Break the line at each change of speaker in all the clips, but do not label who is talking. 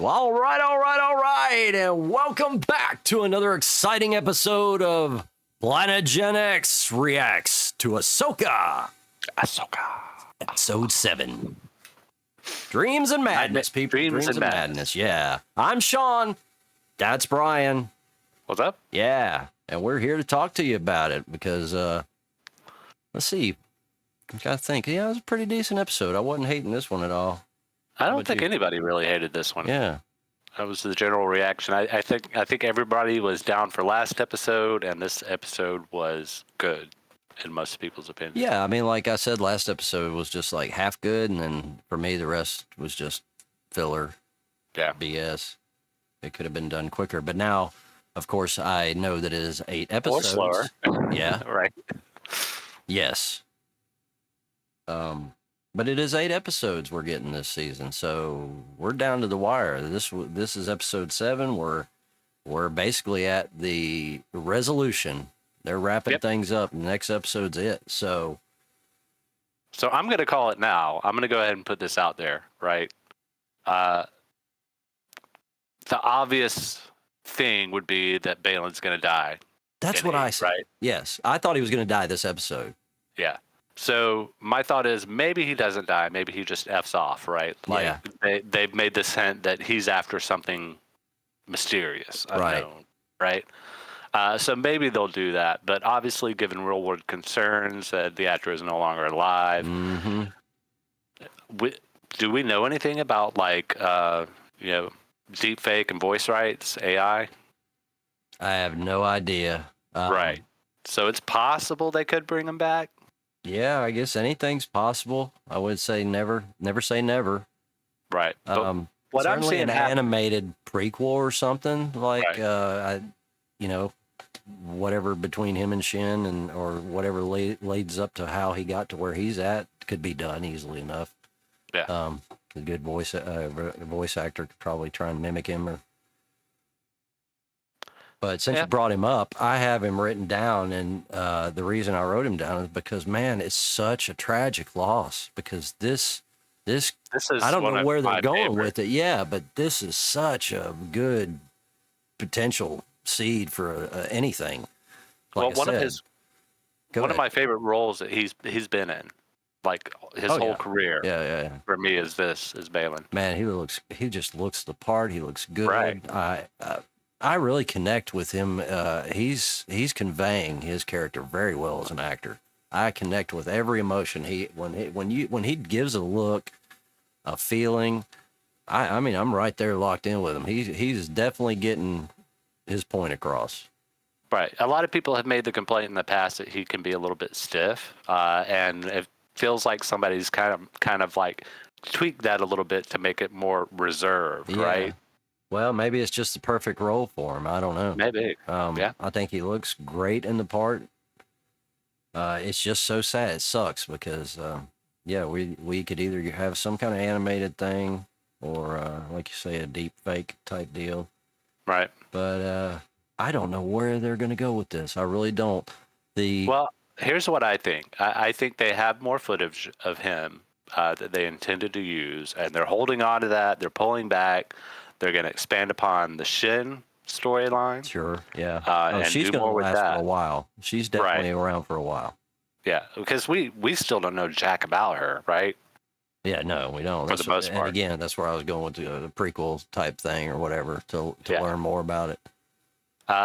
Well, all right, and welcome back to another exciting episode of PlanetGenX reacts to Ahsoka, episode 7. Dreams and madness, people.
Dreams and madness.
Yeah. I'm Sean. That's Brian.
What's up?
Yeah. And we're here to talk to you about it because, let's see. I gotta think. Yeah, it was a pretty decent episode. I wasn't hating this one at all.
I don't think anybody really hated this one.
Yeah.
That was the general reaction. I think everybody was down for last episode, and this episode was good in most people's opinion.
Yeah, I mean, like I said, last episode was just like half good, and then for me, the rest was just filler.
Yeah.
BS. It could have been done quicker, but now, of course, I know that it is 8 episodes.
Or slower.
Yeah.
Right.
Yes. But it is 8 episodes we're getting this season, so we're down to the wire. This is episode 7. We're basically at the resolution. They're wrapping things up. The next episode's it. So
I'm going to call it now. I'm going to go ahead and put this out there, right? The obvious thing would be that Balin's going to die.
That's what I said.
Right?
Yes, I thought he was going to die this episode.
Yeah. So my thought is maybe he doesn't die. Maybe he just F's off, right? Like they've made this hint that he's after something mysterious, unknown, right? So maybe they'll do that. But obviously, given real world concerns that the actor is no longer alive, do we know anything about deep fake and voice rights, AI?
I have no idea.
Right. So it's possible they could bring him back.
Yeah, I guess anything's possible. I would say never say never.
Right.
What I'm seeing, an animated prequel or something like, whatever between him and Shin, and or whatever leads up to how he got to where he's at could be done easily enough.
Yeah.
A good voice actor could probably try and mimic him. But since you brought him up, I have him written down, and the reason I wrote him down is because, man, it's such a tragic loss. Because this is, I don't know where they're going with it. Yeah, but this is such a good potential seed for anything. Like
one of my favorite roles that he's been in, like his whole career.
Yeah.
For me, is Balin.
Man, he just looks the part. He looks good.
Right.
I really connect with him. He's conveying his character very well as an actor. I connect with every emotion. When he gives a look, a feeling. I mean, I'm right there locked in with him. He's definitely getting his point across.
Right. A lot of people have made the complaint in the past that he can be a little bit stiff, and it feels like somebody's kind of like tweaked that a little bit to make it more reserved. Right.
Well, maybe it's just the perfect role for him. I don't know.
Maybe.
I think he looks great in the part. It's just so sad. It sucks because, we could either have some kind of animated thing or, like you say, a deep fake type deal.
Right.
But I don't know where they're going to go with this. I really don't.
Well, here's what I think. I think they have more footage of him that they intended to use, and they're holding on to that. They're pulling back. They're going to expand upon the Shin storyline.
Sure, yeah.
And
she's going to last for a while. She's definitely around for a while.
Yeah, because we still don't know jack about her, right?
Yeah, no, we don't.
For the most part.
And again, that's where I was going with the prequel type thing or whatever to learn more about it.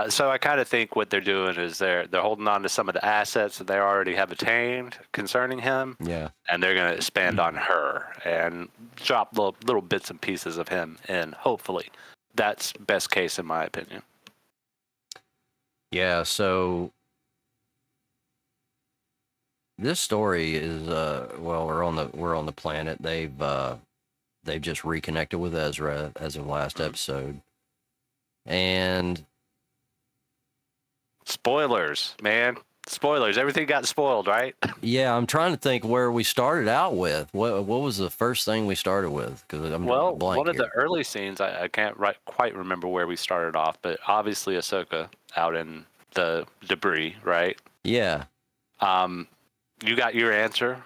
So I kind of think what they're doing is they're holding on to some of the assets that they already have attained concerning him.
Yeah.
And they're going to expand on her and drop little bits and pieces of him in, hopefully. That's best case in my opinion.
Yeah, so this story is we're on the planet. They've just reconnected with Ezra as of last episode. And
spoilers, man. Spoilers. Everything got spoiled, right?
Yeah, I'm trying to think where we started out with. What was the first thing we started with? Because I'm blank
one of
here.
the early scenes, I can't quite remember where we started off, but obviously Ahsoka out in the debris, right?
Yeah.
You got your answer.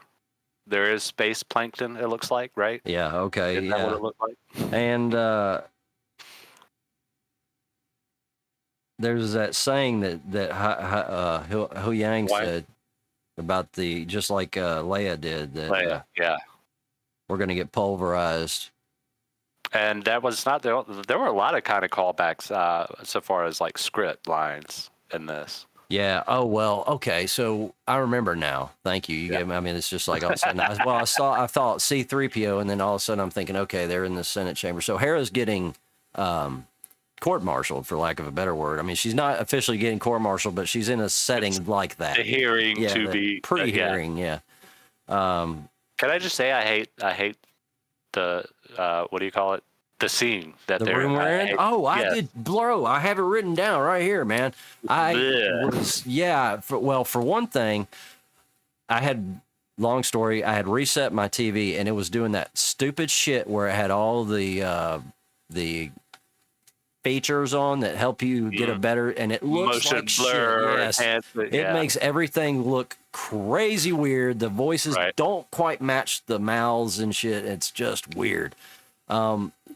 There is space plankton, it looks like, right?
Yeah, okay.
Is that what it looked like?
And there's that saying that Hu Yang said about just like Leia did, that we're going to get pulverized.
And that was not there were a lot of kind of callbacks so far as like script lines in this.
Yeah. Oh, well, okay. So I remember now. Thank you. Gave me, I mean, it's just like all of a sudden, I thought C-3PO, and then all of a sudden I'm thinking, okay, they're in the Senate chamber. So Hera's getting court-martialed, for lack of a better word. I mean, she's not officially getting court-martialed, but she's in a setting like that.
The hearing to be
pre-hearing.
Can I just say I hate the what do you call it? The scene that
the room we're in. I did, bro. I have it written down right here, man. For one thing, I had reset my TV, and it was doing that stupid shit where it had all the features on that help you get a better, and it looks
motion
like
blur.
Shit. Yes, it makes everything look crazy weird. The voices don't quite match the mouths and shit. It's just weird.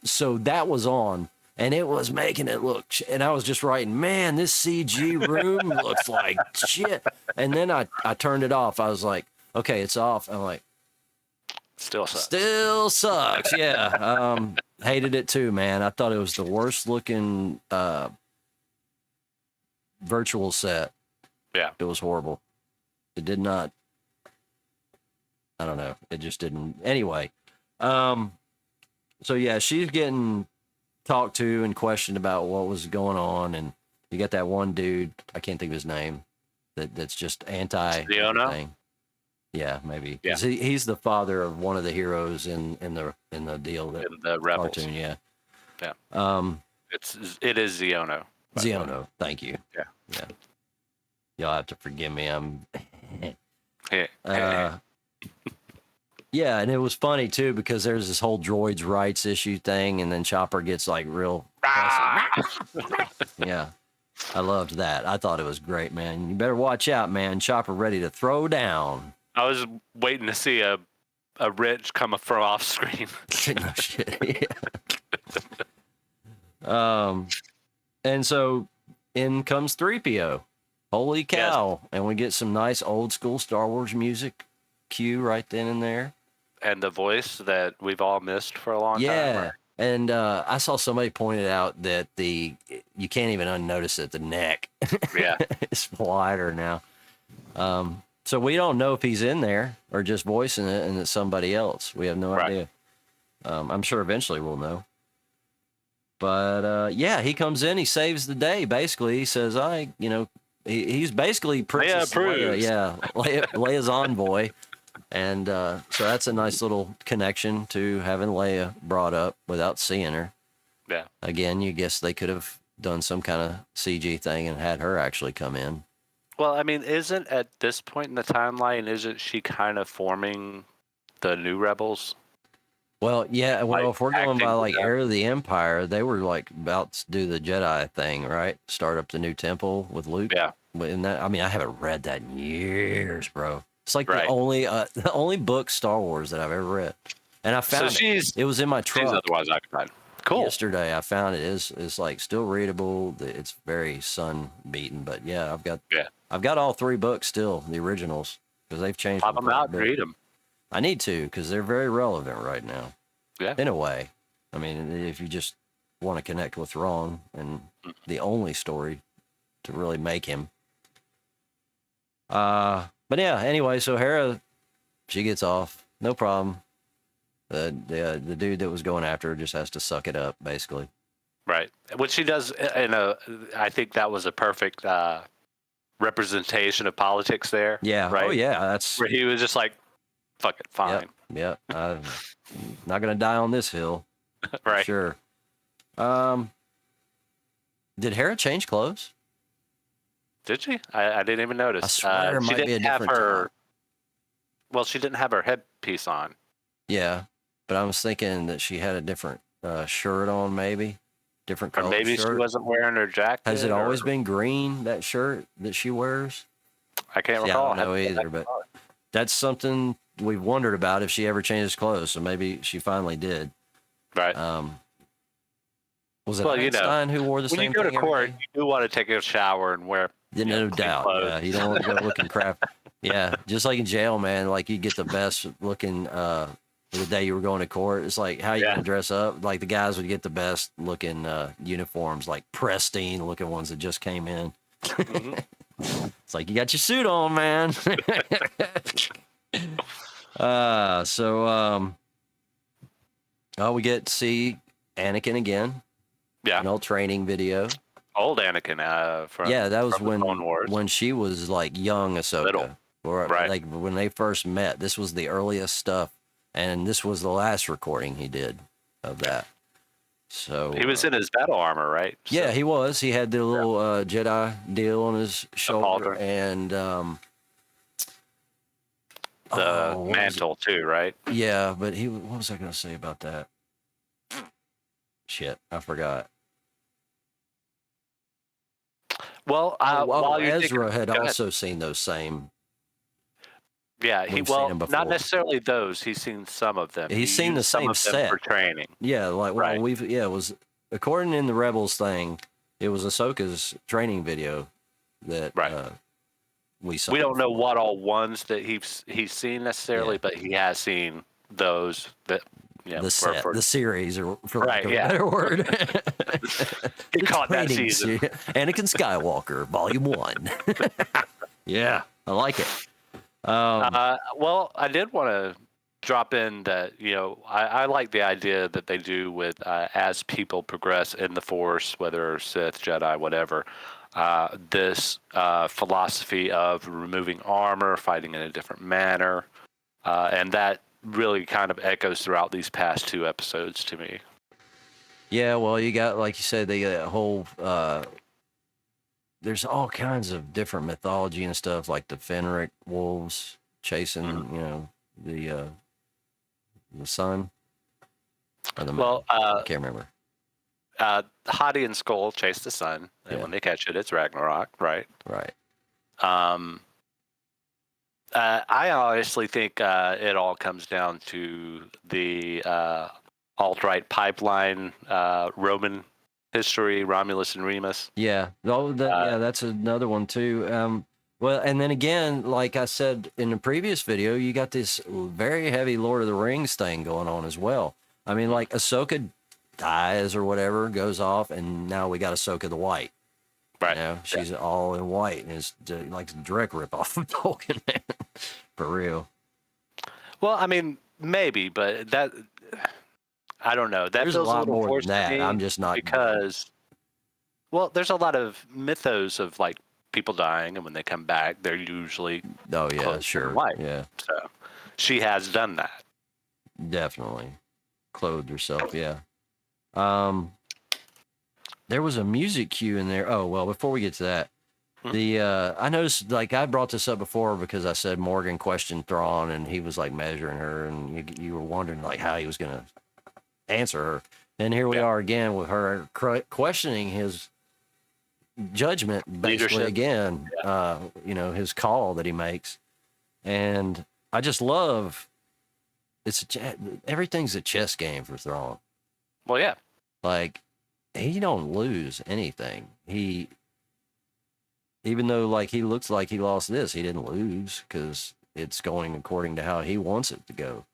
So that was on, and it was making it look, and I was just writing, man, this CG room looks like shit. And then I turned it off. I was like, okay, it's off. I'm like,
still
sucks. Yeah. Hated it too, man. I thought it was the worst looking virtual set.
Yeah.
It was horrible. It did not, I don't know. It just didn't. Anyway. So yeah, she's getting talked to and questioned about what was going on, and you got that one dude, I can't think of his name, that's just anti everything. Yeah, maybe. Yeah. He's the father of one of the heroes in the deal, that
in the Rebels
cartoon. Yeah.
It is Xiono.
Xiono, thank you. Yeah. Y'all have to forgive me. Yeah, and it was funny too, because there's this whole droids rights issue thing, and then Chopper gets like real. Yeah, I loved that. I thought it was great, man. You better watch out, man. Chopper ready to throw down.
I was waiting to see a Rich come from off screen.
No shit. Yeah. And so in comes 3PO. Holy cow! Yes. And we get some nice old school Star Wars music cue right then and there.
And the voice that we've all missed for a long time.
Yeah. And I saw somebody pointed out that you can't even unnotice it. The neck is wider now. So we don't know if he's in there or just voicing it and it's somebody else. We have no idea. I'm sure eventually we'll know. But he comes in, he saves the day. Basically, he says, he's basically Princess Leia. Yeah, Leia's envoy. And so that's a nice little connection to having Leia brought up without seeing her.
Yeah.
Again, you guess they could have done some kind of CG thing and had her actually come in.
Well, I mean, isn't at this point in the timeline, isn't she kind of forming the new Rebels?
Well, yeah. Well, if we're going by like Heir of the Empire, they were like about to do the Jedi thing, right? Start up the new temple with Luke.
Yeah.
And that, I mean, I haven't read that in years, bro. It's like the only book Star Wars that I've ever read, and I found it was in my truck.
She's otherwise occupied. Cool.
Yesterday, I found it. It's like still readable. It's very sun beaten, but yeah, I've got all 3 books still, the originals, because they've changed.
Pop them out, read them.
I need to, because they're very relevant right now.
Yeah.
In a way, I mean, if you just want to connect with Ron and the only story to really make him. But yeah, anyway, so Hera, she gets off, no problem. The dude that was going after her just has to suck it up, basically.
Right, which she does. I think that was a perfect representation of politics there.
Yeah.
Right?
Oh yeah, that's
where he was just like, "Fuck it, fine."
Yep. I'm not gonna die on this hill.
Right.
Sure. Did Hera change clothes?
Did she? I didn't even notice.
I swear it might be a different time.
Well, she didn't have her headpiece on.
Yeah, but I was thinking that she had a different shirt on, maybe. Different color.
Or maybe
shirt.
She wasn't wearing her jacket.
Has it always been green, that shirt that she wears?
I can't recall.
I don't know either, but that's something we've wondered about, if she ever changes clothes. So maybe she finally did.
Right.
Was it Einstein who wore the same thing?
When you go to court, you do want to take a shower and wear.
No doubt. Clothes. Yeah, you don't want to go looking crap. Yeah, just like in jail, man. Like you get the best looking the day you were going to court. It's like how you gonna dress up. Like the guys would get the best looking uniforms, like pristine looking ones that just came in. Mm-hmm. It's like you got your suit on, man. We get to see Anakin again.
Yeah,
an old training video.
Old Anakin,
that was when she was like young Ahsoka.
Little. Right.
Like when they first met. This was the earliest stuff, and this was the last recording he did of that. So
he was in his battle armor, right? So,
yeah, he was. He had the little Jedi deal on his shoulder, and
the mantle too, right?
Yeah, but what was I going to say about that? Shit, I forgot.
Well,
Ezra had also seen those same.
Yeah, not necessarily those. He's seen some of them.
He's seen the same set
for training.
Yeah, like it was according in the Rebels thing. It was Ahsoka's training video that we saw.
We don't know what all ones that he's seen necessarily, but he has seen those that. Yeah,
the series, or for lack of a better word.
He caught that season.
Anakin Skywalker, Volume 1. Yeah, I like it.
Well, I did want to drop in that, I like the idea that they do with as people progress in the Force, whether Sith, Jedi, whatever, this philosophy of removing armor, fighting in a different manner, and that really kind of echoes throughout these past 2 episodes to me.
Yeah, well, you got, like you said, the whole there's all kinds of different mythology and stuff, like the Fenric wolves chasing, the sun. I can't remember.
Hottie and Skull chase the sun, and when they catch it, it's Ragnarok, right?
Right.
I honestly think it all comes down to the alt-right pipeline, Roman history, Romulus and Remus.
Yeah. That's another one too. Well, and then again, like I said in the previous video, you got this very heavy Lord of the Rings thing going on as well. I mean, like Ahsoka dies or whatever, goes off, and now we got Ahsoka the White.
Right.
She's all in white, and it's like a direct ripoff of Tolkien, man. For real.
Well, I mean, maybe, but that, I don't know. That
there's a lot more than that. I'm just not.
Because, well, there's a lot of mythos of like people dying, and when they come back, they're usually
white. Yeah.
So she has done that.
Definitely. Clothed herself, yeah. There was a music cue in there. Oh, well, before we get to that, I noticed, like, I brought this up before because I said Morgan questioned Thrawn, and he was, like, measuring her, and you were wondering, like, how he was going to answer her. And here we are again with her questioning his judgment, basically, again, his call that he makes. And I just love, everything's a chess game for Thrawn.
Well, yeah.
Like, he don't lose anything. Even though like he looks like he lost this, he didn't lose because it's going according to how he wants it to go.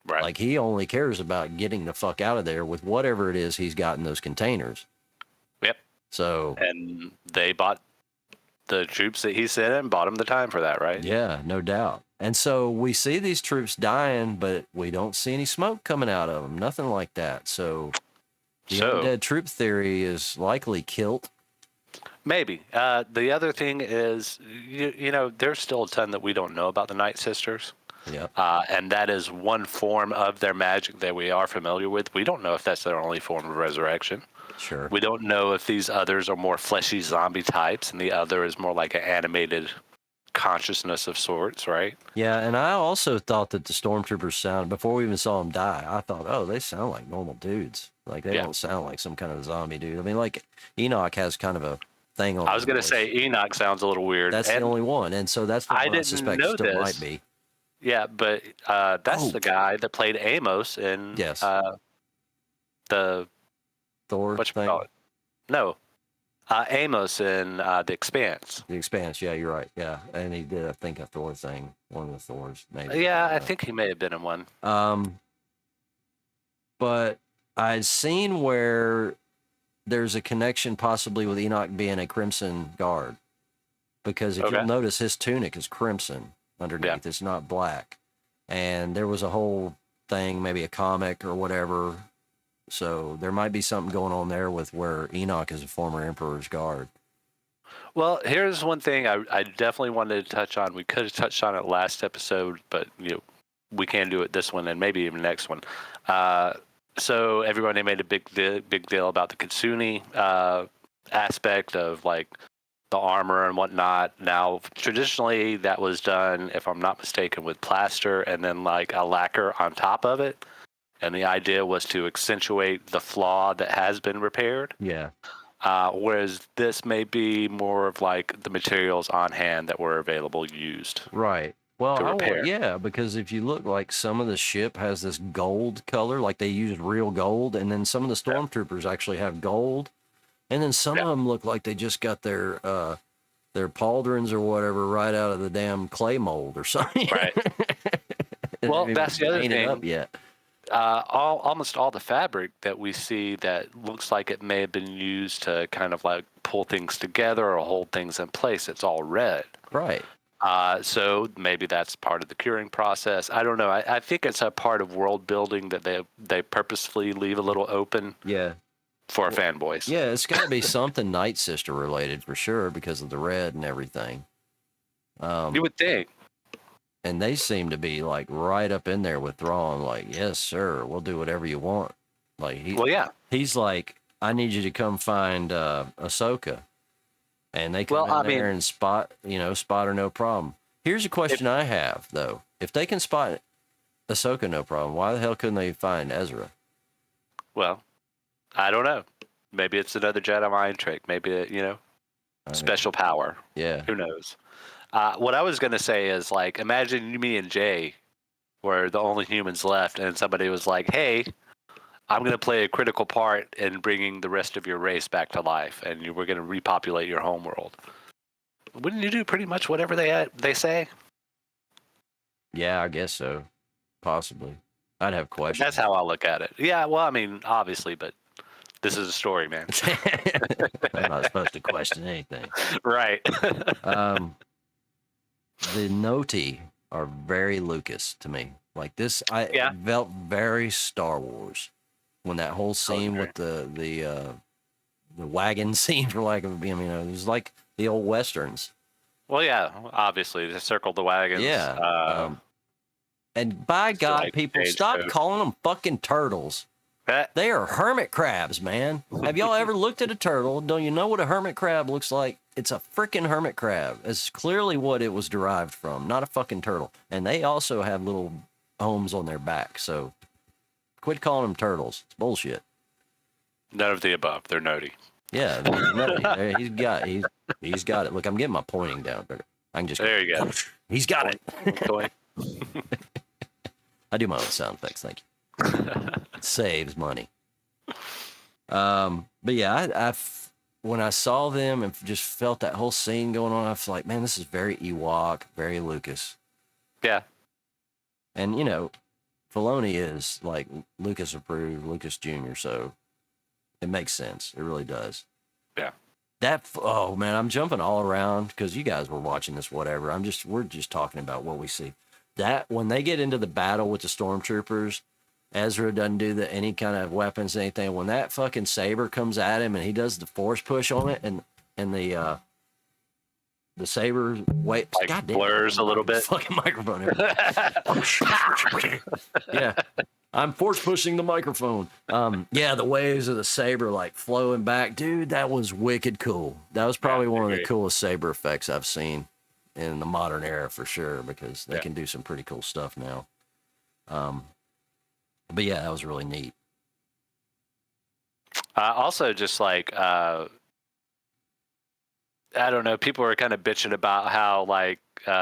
Right.
Like he only cares about getting the fuck out of there with whatever it is he's got in those containers.
Yep.
So.
And they bought the troops that he sent and bought him the time for that, right?
Yeah, no doubt. And so we see these troops dying, but we don't see any smoke coming out of them. Nothing like that. So. The undead troop theory is likely killed.
Maybe. The other thing is, there's still a ton that we don't know about the Night Sisters.
Yeah.
And that is one form of their magic that we are familiar with. We don't know if that's their only form of resurrection.
Sure.
We don't know if these others are more fleshy zombie types and the other is more like an animated consciousness of sorts, right?
Yeah, and I also thought that the stormtroopers sound, before we even saw them die, I thought, oh, they sound like normal dudes. Like, they don't sound like some kind of zombie dude. I mean, like, Enoch has kind of a thing on.
I was going to say Enoch sounds a little weird.
That's the only one, and so that's the one I suspect still might be.
Yeah, but that's the guy that played Amos in the
Thor thing?
No. Amos in The Expanse.
The Expanse, yeah, you're right. Yeah, and he did, I think, a Thor thing. One of the Thors, maybe.
Yeah, I think he may have been in one.
But I'd seen where there's a connection possibly with Enoch being a Crimson Guard. Because if you'll notice, his tunic is crimson underneath. Yeah. It's not black. And there was a whole thing, maybe a comic or whatever. So there might be something going on there with where Enoch is a former Emperor's Guard.
Well, here's one thing I definitely wanted to touch on. We could have touched on it last episode, but we can do it this one and maybe even next one. So everybody made a big deal about the Kitsune aspect of like the armor and whatnot. Now, traditionally, that was done, if I'm not mistaken, with plaster and then like a lacquer on top of it. And the idea was to accentuate the flaw that has been repaired.
Yeah.
Whereas this may be more of like the materials on hand that were available used.
Right. Well, yeah, because if you look, like some of the ship has this gold color, like they used real gold, and then some of the stormtroopers actually have gold, and then some of them look like they just got their pauldrons or whatever right out of the damn clay mold or something.
Right. Well, that's the other thing.
Up yet.
Almost all the fabric that we see that looks like it may have been used to kind of like pull things together or hold things in place, it's all red.
Right.
So maybe that's part of the curing process. I don't know. I think it's a part of world building that they purposefully leave a little open.
Yeah.
For fanboys.
Yeah, it's got to be something Night Sister related for sure because of the red and everything.
You would think.
And they seem to be like right up in there with Thrawn, like, yes, sir, we'll do whatever you want. Like, he's like, I need you to come find Ahsoka. And they come in there and spot her no problem. Here's a question I have, though. If they can spot Ahsoka no problem, why the hell couldn't they find Ezra?
Well, I don't know. Maybe it's another Jedi mind trick. Maybe, special power.
Yeah.
Who knows? What I was going to say is, like, imagine me and Jay were the only humans left, and somebody was like, hey, I'm going to play a critical part in bringing the rest of your race back to life, and we're going to repopulate your homeworld. Wouldn't you do pretty much whatever they say?
Yeah, I guess so. Possibly. I'd have questions.
That's how I look at it. Yeah, well, I mean, obviously, but this is a story, man.
I'm not supposed to question anything.
Right.
The Noti are very Lucas to me. Like this, I felt very Star Wars when that whole scene with the wagon scene, for lack of it was like the old westerns.
Well, yeah, obviously they circled the wagons.
Yeah. And by God, like people, stop calling them fucking turtles. They are hermit crabs, man. Have y'all ever looked at a turtle? Don't you know what a hermit crab looks like? It's a freaking hermit crab. It's clearly what it was derived from, not a fucking turtle. And they also have little homes on their back. So quit calling them turtles. It's bullshit.
None of the above. They're noti.
Yeah, they're noti. He's got it. Look, I'm getting my pointing down. I can just.
There you go.
He's got it. I do my own sound effects. Thank you. Saves money. But yeah, when I saw them and just felt that whole scene going on, I was like, man, this is very Ewok, very Lucas.
Yeah.
And, Filoni is like Lucas approved, Lucas Jr., so it makes sense. It really does.
Yeah.
Oh, man, I'm jumping all around because you guys were watching this, whatever. We're just talking about what we see. That, when they get into the battle with the stormtroopers, Ezra doesn't do any kind of weapons, anything. When that fucking saber comes at him and he does the force push on it, and the saber
blurs a little bit.
Fucking microphone. Yeah, I'm force pushing the microphone. The waves of the saber like flowing back, dude. That was wicked cool. That was probably one of the coolest saber effects I've seen in the modern era for sure, because they can do some pretty cool stuff now. But yeah, that was really neat.
Also, just like, I don't know, people were kind of bitching about how like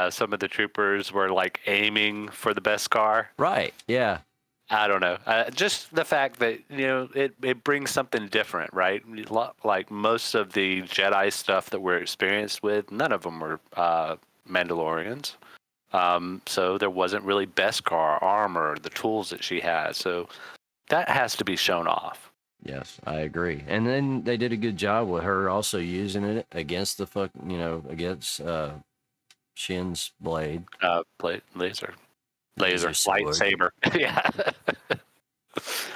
some of the troopers were like aiming for the best car.
Right. Yeah.
I don't know. Just the fact that, it brings something different, right? Like most of the Jedi stuff that we're experienced with, none of them were Mandalorians. So there wasn't really Beskar armor, the tools that she has. So that has to be shown off.
Yes, I agree. And then they did a good job with her also using it against against Shin's blade.
Laser lightsaber. Yeah.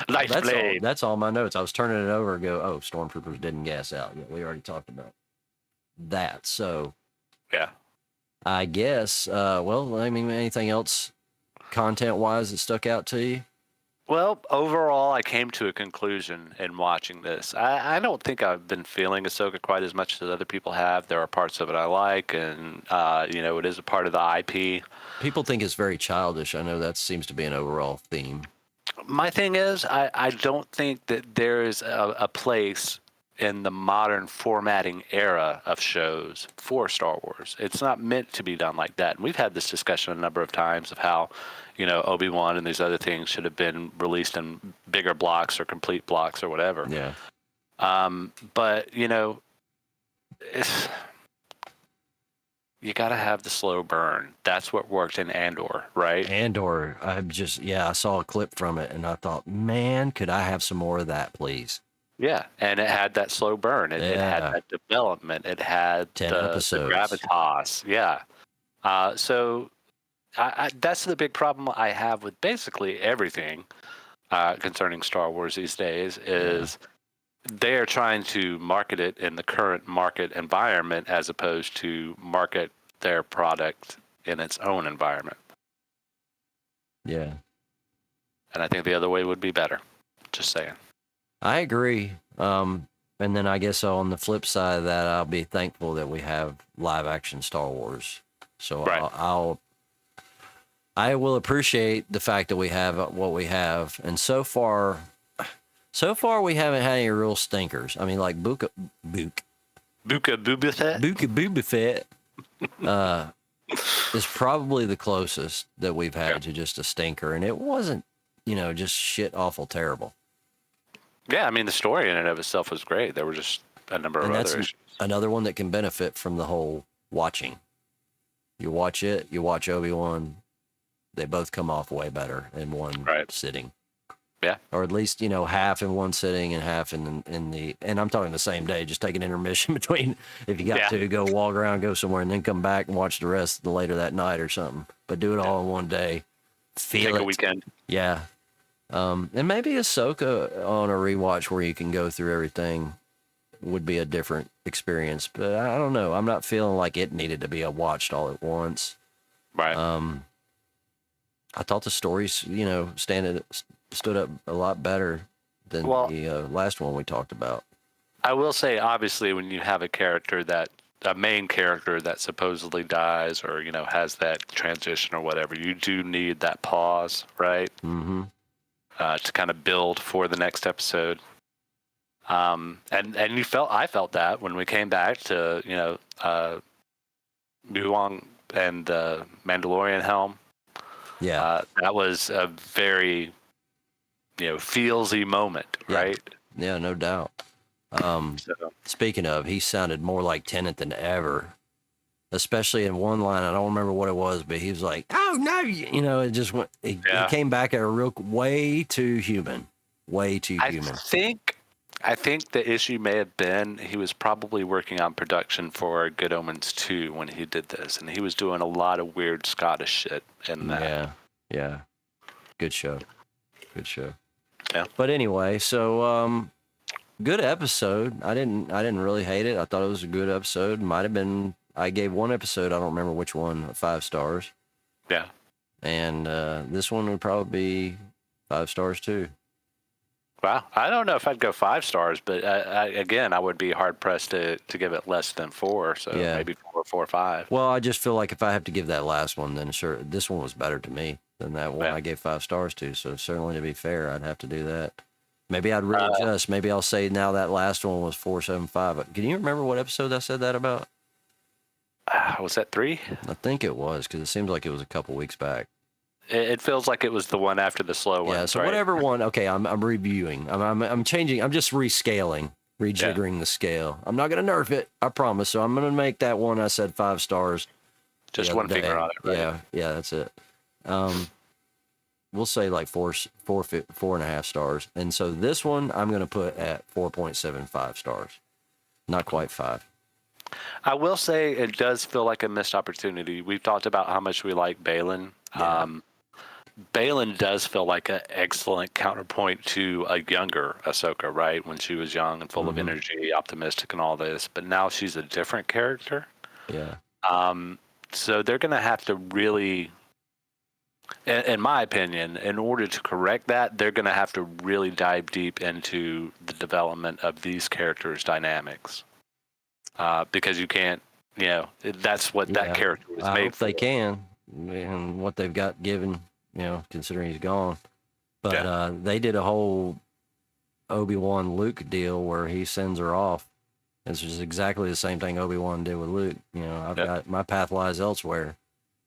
Nice blade.
That's all my notes. I was turning it over and go, oh, stormtroopers didn't gas out. Yeah, we already talked about that. So,
yeah,
I guess. Well, I mean, anything else content-wise that stuck out to you?
Well, overall, I came to a conclusion in watching this. I don't think I've been feeling Ahsoka quite as much as other people have. There are parts of it I like, and it is a part of the IP.
People think it's very childish. I know that seems to be an overall theme.
My thing is, I don't think that there is a place in the modern formatting era of shows for Star Wars. It's not meant to be done like that. And we've had this discussion a number of times of how, Obi-Wan and these other things should have been released in bigger blocks or complete blocks or whatever.
Yeah.
But, you got to have the slow burn. That's what worked in Andor, right?
Andor, I saw a clip from it and I thought, man, could I have some more of that, please?
Yeah, and it had that slow burn. It had that development. It had
10 episodes.
The gravitas. Yeah. So that's the big problem I have with basically everything concerning Star Wars these days is they're trying to market it in the current market environment as opposed to market their product in its own environment.
Yeah.
And I think the other way would be better. Just saying.
I agree. And then I guess on the flip side of that, I'll be thankful that we have live action Star Wars. So right. I will appreciate the fact that we have what we have. And so far we haven't had any real stinkers. I mean, like Buka Boba Fett is probably the closest that we've had to just a stinker. And it wasn't, just shit awful terrible.
Yeah, I mean, the story in and of itself was great. There were just a number of other issues.
Another one that can benefit from the whole watching. You watch it, you watch Obi-Wan, they both come off way better in one sitting.
Yeah.
Or at least, half in one sitting and half in and I'm talking the same day, just take an intermission between, if you got to go walk around, go somewhere, and then come back and watch the rest later that night or something. But do it all in one day. Take
a weekend.
Yeah. And maybe Ahsoka on a rewatch where you can go through everything would be a different experience. But I don't know. I'm not feeling like it needed to be watched all at once.
Right.
I thought the stories, stood up a lot better than the last one we talked about.
I will say, obviously, when you have a main character that supposedly dies or, has that transition or whatever, you do need that pause, right?
Mm-hmm.
To kind of build for the next episode. And I felt that when we came back to, Muang and the Mandalorian helm.
Yeah.
That was a very, feelsy moment, right?
Yeah, no doubt. Speaking of, he sounded more like Tennant than ever. Especially in one line, I don't remember what it was, but he was like, "Oh no!" It just went. He came back at a way too human, way too human.
I think the issue may have been he was probably working on production for Good Omens 2 when he did this, and he was doing a lot of weird Scottish shit in that.
Yeah. Good show.
Yeah.
But anyway, so good episode. I didn't really hate it. I thought it was a good episode. Might have been. I gave one episode, I don't remember which one, 5 stars.
Yeah.
And this one would probably be 5 stars too.
Wow. I don't know if I'd go 5 stars, but I would be hard pressed to give it less than 4. So maybe 4 or 5.
Well, I just feel like if I have to give that last one, then sure, this one was better to me than that one I gave 5 stars to. So certainly, to be fair, I'd have to do that. Maybe I'd readjust. Maybe I'll say now that last one was 4.75. Can you remember what episode I said that about?
Was that 3?
I think it was, because it seems like it was a couple weeks back.
It feels like it was the one after the slow one.
Yeah, so whatever one. Okay, I'm reviewing. I'm changing. I'm just rescaling, rejiggering the scale. I'm not gonna nerf it, I promise. So I'm gonna make that one I said 5 stars.
Just one finger on it. Right?
Yeah, that's it. We'll say like 4.5 stars. And so this one I'm gonna put at 4.75 stars. Not quite 5.
I will say it does feel like a missed opportunity. We've talked about how much we like Baylan. Yeah. Baylan does feel like an excellent counterpoint to a younger Ahsoka, right? When she was young and full of energy, optimistic, and all this. But now she's a different character.
Yeah.
So they're going to have to really, in my opinion, in order to correct that, they're going to have to really dive deep into the development of these characters' dynamics. Because you can't, that's what that character was made for.
They can, and what they've got given, considering he's gone. But they did a whole Obi-Wan Luke deal where he sends her off. This is exactly the same thing Obi-Wan did with Luke. I've got my path lies elsewhere,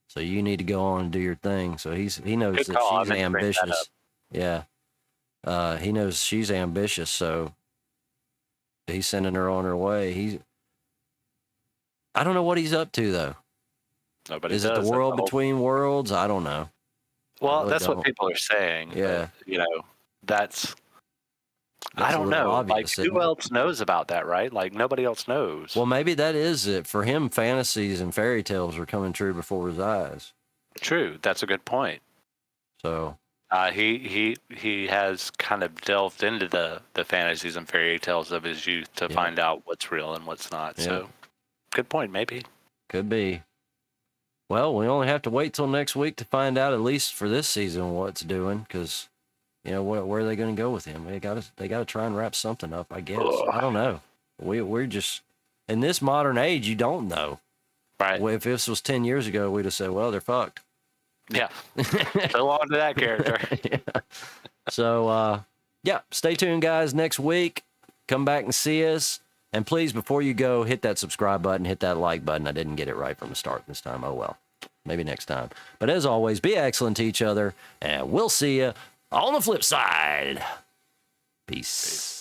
so you need to go on and do your thing. So he knows that she's ambitious. Yeah, he knows she's ambitious, so he's sending her on her way. I don't know what he's up to though.
Nobody
Is it the world between worlds? I don't know.
Well, that's what people are saying.
Yeah,
that's I don't know. Obvious, like, who else knows about that, right? Like, nobody else knows.
Well, maybe that is it. For him, fantasies and fairy tales are coming true before his eyes.
True. That's a good point.
So
he has kind of delved into the fantasies and fairy tales of his youth to find out what's real and what's not. Yeah. So, good point, maybe.
Could be. Well, we only have to wait till next week to find out, at least for this season, what it's doing, because... where are they going to go with him? They got to try and wrap something up, I guess. I don't know. We're just in this modern age. You don't know,
right?
If this was 10 years ago, we'd have said, "Well, they're fucked."
Yeah, so on to that character.
Yeah. So, stay tuned, guys. Next week, come back and see us. And please, before you go, hit that subscribe button, hit that like button. I didn't get it right from the start this time. Oh well, maybe next time. But as always, be excellent to each other, and we'll see you on the flip side. Peace.